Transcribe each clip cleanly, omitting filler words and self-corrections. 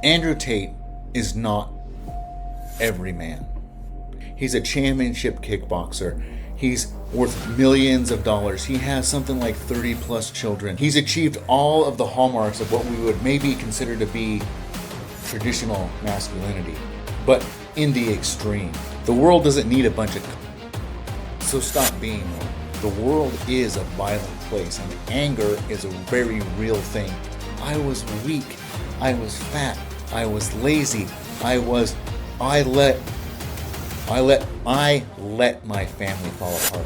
Andrew Tate is not every man. He's a championship kickboxer. He's worth millions of dollars. He has something like 30 plus children. He's achieved all of the hallmarks of what we would maybe consider to be traditional masculinity, but in the extreme. The world doesn't need a bunch of so stop being one. The world is a violent place, and anger is a very real thing. I was weak. I was fat. I was lazy. I let my family fall apart.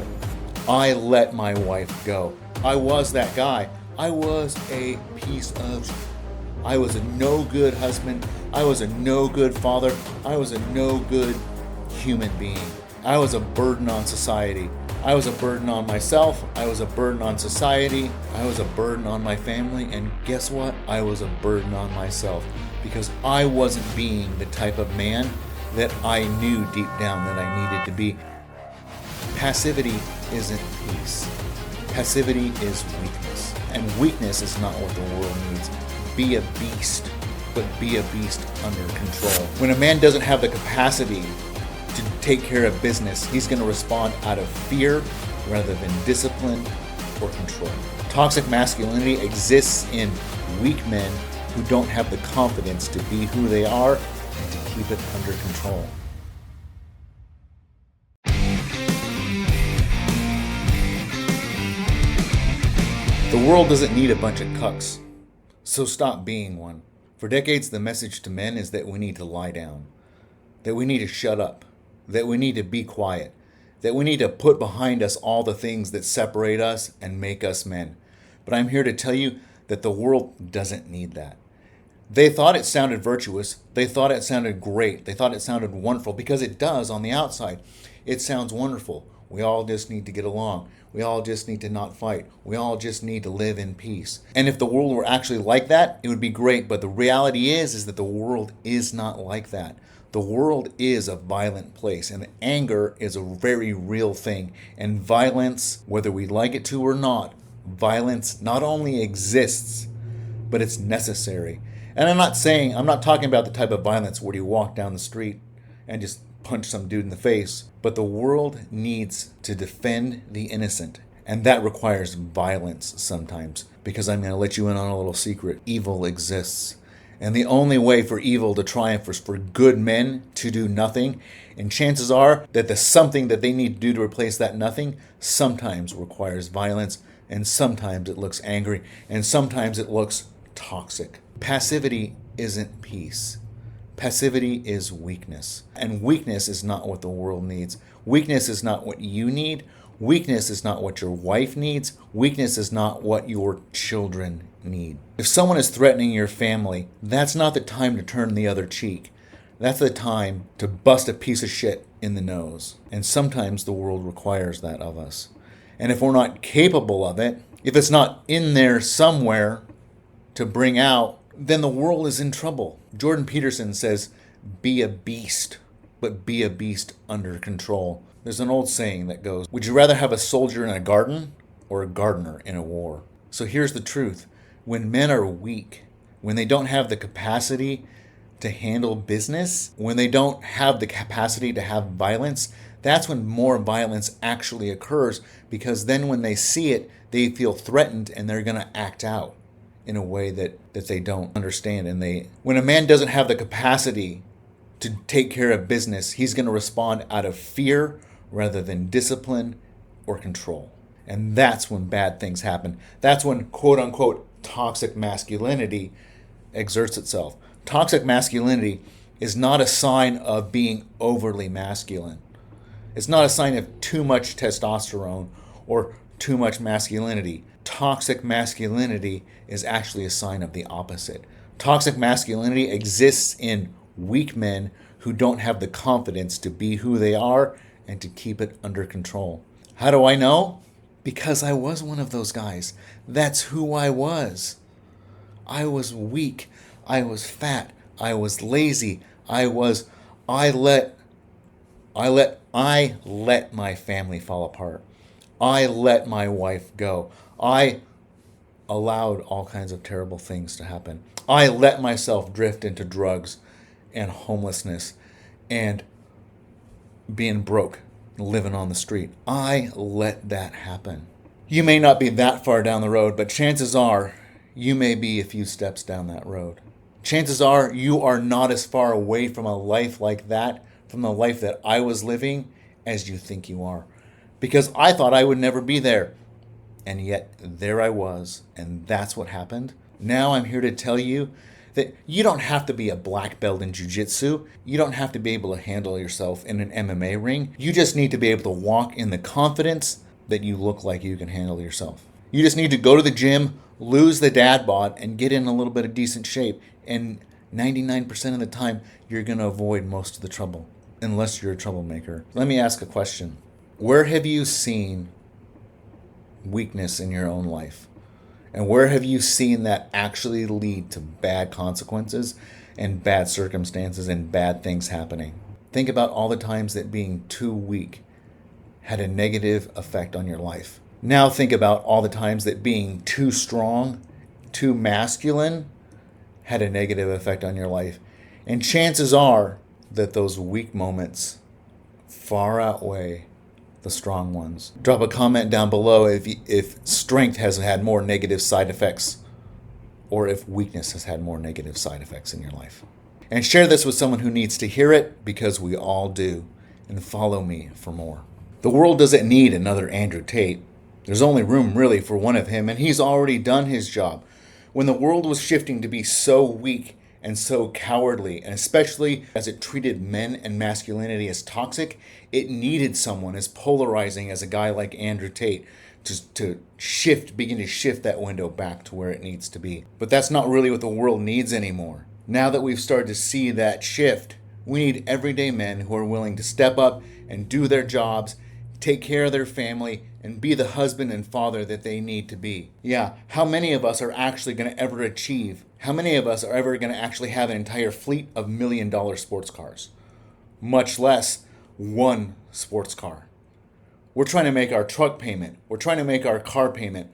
I let my wife go. I was that guy. I was a no good husband. I was a no good father. I was a no good human being. I was a burden on society. I was a burden on myself. I was a burden on society. I was a burden on my family. And guess what? I was a burden on myself because I wasn't being the type of man that I knew deep down that I needed to be. Passivity isn't peace. Passivity is weakness. And weakness is not what the world needs. Be a beast, but be a beast under control. When a man doesn't have the capacity to take care of business, he's going to respond out of fear rather than discipline or control. Toxic masculinity exists in weak men who don't have the confidence to be who they are and to keep it under control. The world doesn't need a bunch of cucks, so stop being one. For decades, the message to men is that we need to lie down, that we need to shut up, that we need to be quiet, that we need to put behind us all the things that separate us and make us men. But I'm here to tell you that the world doesn't need that. They thought it sounded virtuous. They thought it sounded great. They thought it sounded wonderful because it does on the outside. It sounds wonderful. We all just need to get along. We all just need to not fight. We all just need to live in peace. And if the world were actually like that, it would be great. But the reality is that the world is not like that. The world is a violent place, and anger is a very real thing. And violence, whether we like it to or not, violence not only exists, but it's necessary. And I'm not talking about the type of violence where you walk down the street and just punch some dude in the face. But the world needs to defend the innocent. And that requires violence sometimes. Because I'm going to let you in on a little secret. Evil exists. And the only way for evil to triumph is for good men to do nothing. And chances are that the something that they need to do to replace that nothing sometimes requires violence. And sometimes it looks angry. And sometimes it looks toxic. Passivity isn't peace. Passivity is weakness. And weakness is not what the world needs. Weakness is not what you need. Weakness is not what your wife needs. Weakness is not what your children need. If someone is threatening your family, that's not the time to turn the other cheek. That's the time to bust a piece of shit in the nose. And sometimes the world requires that of us. And if we're not capable of it, if it's not in there somewhere to bring out, then the world is in trouble. Jordan Peterson says, be a beast, but be a beast under control. There's an old saying that goes, would you rather have a soldier in a garden or a gardener in a war? So here's the truth. When men are weak, when they don't have the capacity to handle business, when they don't have the capacity to have violence, that's when more violence actually occurs, because then when they see it, they feel threatened and they're going to act out in a way that they don't understand. And when a man doesn't have the capacity to take care of business, he's going to respond out of fear rather than discipline or control. And that's when bad things happen. That's when quote unquote toxic masculinity exerts itself. Toxic masculinity is not a sign of being overly masculine. It's not a sign of too much testosterone or too much masculinity. Toxic masculinity is actually a sign of the opposite. Toxic masculinity exists in weak men who don't have the confidence to be who they are and to keep it under control. How do I know? Because I was one of those guys. That's who I was. I was weak. I was fat. I was lazy. I let my family fall apart. I let my wife go. I allowed all kinds of terrible things to happen. I let myself drift into drugs and homelessness and being broke, living on the street. I let that happen. You may not be that far down the road, but chances are you may be a few steps down that road. Chances are you are not as far away from a life like that, from the life that I was living, as you think you are. Because I thought I would never be there. And yet there I was, and that's what happened. Now I'm here to tell you that you don't have to be a black belt in jiu-jitsu. You don't have to be able to handle yourself in an MMA ring. You just need to be able to walk in the confidence that you look like you can handle yourself. You just need to go to the gym, lose the dad bod, and get in a little bit of decent shape. And 99% of the time, you're going to avoid most of the trouble, unless you're a troublemaker. Let me ask a question. Where have you seen weakness in your own life? And where have you seen that actually lead to bad consequences and bad circumstances and bad things happening? Think about all the times that being too weak had a negative effect on your life. Now think about all the times that being too strong, too masculine, had a negative effect on your life. And chances are that those weak moments far outweigh the strong ones. Drop a comment down below if strength has had more negative side effects or if weakness has had more negative side effects in your life. And share this with someone who needs to hear it, because we all do. And follow me for more. The world doesn't need another Andrew Tate. There's only room really for one of him, and he's already done his job. When the world was shifting to be so weak and so cowardly, and especially as it treated men and masculinity as toxic, it needed someone as polarizing as a guy like Andrew Tate to begin to shift that window back to where it needs to be. But that's not really what the world needs anymore. Now that we've started to see that shift, we need everyday men who are willing to step up and do their jobs, take care of their family, and be the husband and father that they need to be. Yeah, how many of us are actually going to ever achieve? How many of us are ever going to actually have an entire fleet of $1 million sports cars? Much less one sports car. We're trying to make our truck payment. We're trying to make our car payment.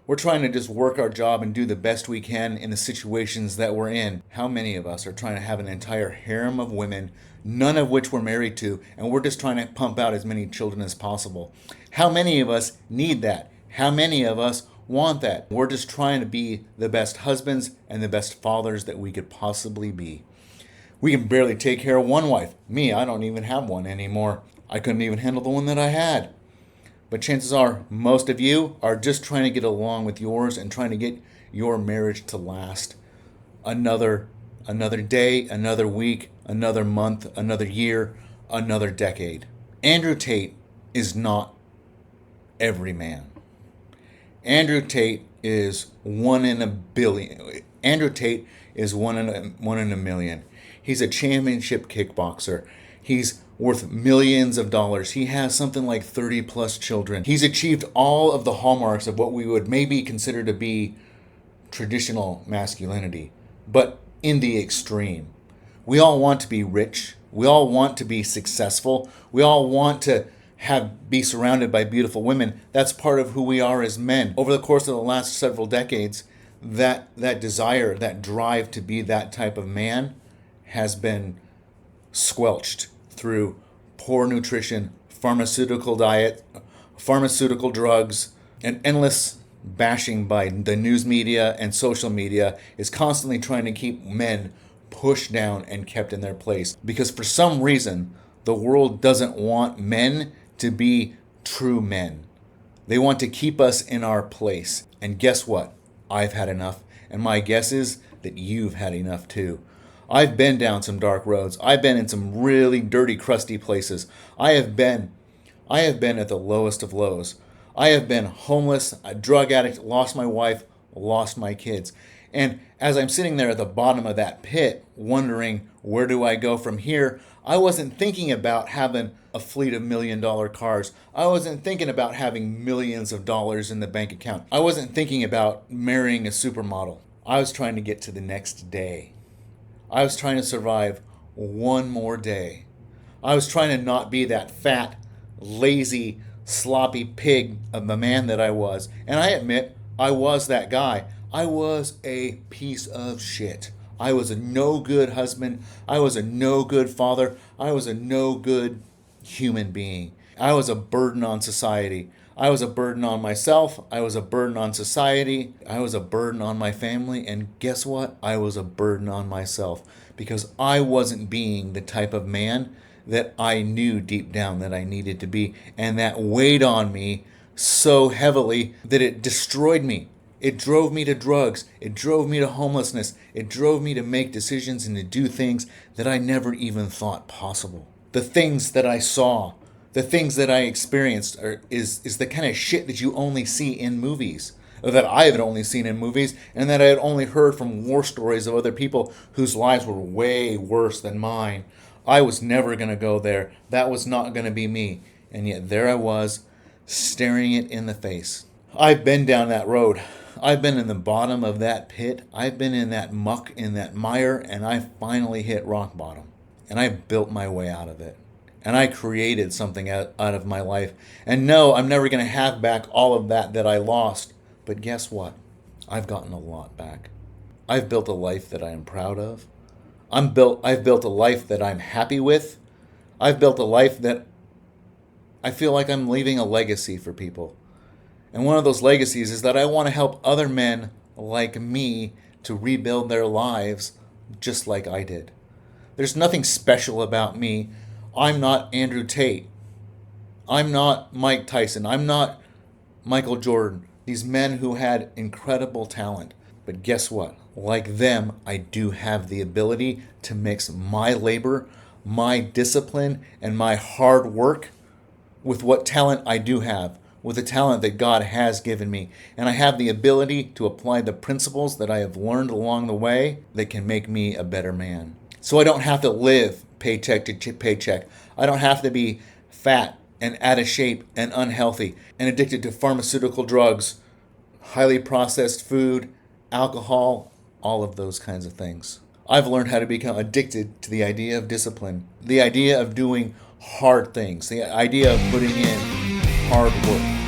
We're trying to just work our job and do the best we can in the situations that we're in. How many of us are trying to have an entire harem of women, none of which we're married to, and we're just trying to pump out as many children as possible? How many of us need that? How many of us want that? We're just trying to be the best husbands and the best fathers that we could possibly be. We can barely take care of one wife. Me, I don't even have one anymore. I couldn't even handle the one that I had. But chances are most of you are just trying to get along with yours and trying to get your marriage to last another day, another week, another month, another year, another decade. Andrew Tate is not every man. Andrew Tate is one in a billion. Andrew Tate is one in a million. He's a championship kickboxer. He's worth millions of dollars. He has something like 30 plus children. He's achieved all of the hallmarks of what we would maybe consider to be traditional masculinity, but in the extreme. We all want to be rich. We all want to be successful. We all want to be surrounded by beautiful women. That's part of who we are as men. Over the course of the last several decades, that desire, that drive to be that type of man has been squelched through poor nutrition, pharmaceutical diet, pharmaceutical drugs, and endless bashing by the news media and social media is constantly trying to keep men pushed down and kept in their place. Because for some reason, the world doesn't want men to be true men. They want to keep us in our place. And guess what? I've had enough. And my guess is that you've had enough too. I've been down some dark roads. I've been in some really dirty, crusty places. I have been at the lowest of lows. I have been homeless, a drug addict, lost my wife, lost my kids. And as I'm sitting there at the bottom of that pit, wondering where do I go from here, I wasn't thinking about having a fleet of $1 million cars. I wasn't thinking about having millions of dollars in the bank account. I wasn't thinking about marrying a supermodel. I was trying to get to the next day. I was trying to survive one more day. I was trying to not be that fat, lazy, sloppy pig of the man that I was. And I admit, I was that guy. I was a piece of shit. I was a no good husband. I was a no good father. I was a no good human being. I was a burden on society. I was a burden on myself. I was a burden on society. I was a burden on my family. And guess what? I was a burden on myself because I wasn't being the type of man that I knew deep down that I needed to be. And that weighed on me so heavily that it destroyed me. It drove me to drugs. It drove me to homelessness. It drove me to make decisions and to do things that I never even thought possible. The things that I saw, the things that I experienced is the kind of shit that you only see in movies, or that I had only seen in movies, and that I had only heard from war stories of other people whose lives were way worse than mine. I was never going to go there. That was not going to be me. And yet there I was, staring it in the face. I've been down that road. I've been in the bottom of that pit. I've been in that muck, in that mire, and I finally hit rock bottom. And I built my way out of it. And I created something out of my life. And no, I'm never going to have back all of that I lost. But guess what? I've gotten a lot back. I've built a life that I am proud of. I've built a life that I'm happy with. I've built a life that I feel like I'm leaving a legacy for people. And one of those legacies is that I want to help other men like me to rebuild their lives just like I did. There's nothing special about me. I'm not Andrew Tate. I'm not Mike Tyson. I'm not Michael Jordan. These men who had incredible talent. But guess what? Like them, I do have the ability to mix my labor, my discipline, and my hard work with what talent I do have, with the talent that God has given me. And I have the ability to apply the principles that I have learned along the way that can make me a better man. So I don't have to live paycheck to paycheck. I don't have to be fat and out of shape and unhealthy and addicted to pharmaceutical drugs, highly processed food, alcohol, all of those kinds of things. I've learned how to become addicted to the idea of discipline, the idea of doing hard things, the idea of putting in hard work.